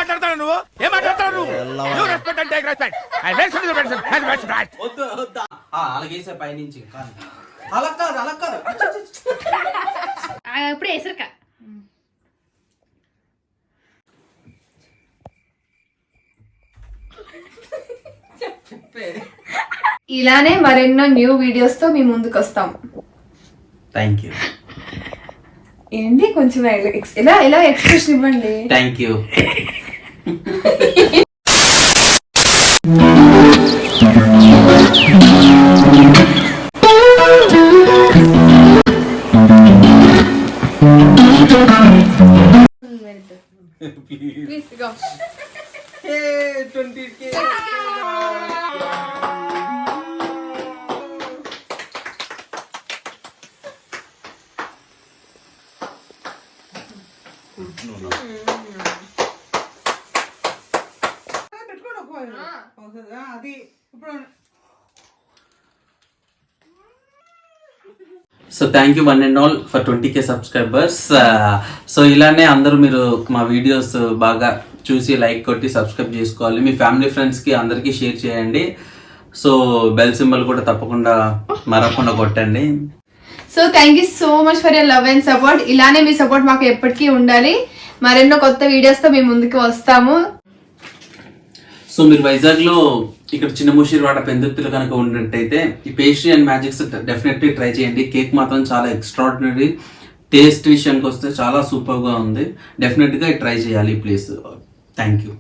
మాట్లాడతావు నువ్వు? ఏం మాట్లాడతావు నువ్వు? You respect and take respect. I make sure you respect. వద్దు వద్దా అలాగేసే పైనుంచి అలా కాదు ఇప్పుడు వేసరిక ఇలానే మరెన్నో న్యూ వీడియోస్ తో మీ ముందుకు వస్తాం. Thank you. ఏంటి కొంచెం ఎలా ఎక్స్ప్రెషన్ ఇవ్వండి. Thank you. Please go. Hey, 20K. So thank you one and all for 20K subscribers. So ఇలానే అందరూ మీరు మా వీడియోస్ బాగా చూసి లైక్ కొట్టి సబ్స్క్రైబ్ చేసుకోవాలి. మీ ఫ్యామిలీ ఫ్రెండ్స్కి అందరికీ షేర్ చేయండి. సో బెల్ సింబల్ కూడా తప్పకుండా మరవకుండా కొట్టండి. So thank you so much for your love and support. ఇలానే మీ సపోర్ట్ మాకు ఎప్పటికీ ఉండాలి. మరెన్నో కొత్త వీడియోస్ తో మేము ముందుకు వస్తాము. సో మీరు వైజాగ్లో ఇక్కడ చిన్న ముషీర్వాడ పెందుర్తిలో కనుక ఉన్నట్టయితే ఈ pastry and magics definitely try చేయండి. కేక్ మాత్రం చాలా ఎక్స్ట్రాడినరీ. టేస్ట్ విషయానికి వస్తే చాలా సూపర్గా ఉంది. డెఫినెట్గా ట్రై చేయాలి ఈ ప్లేస్. Thank you.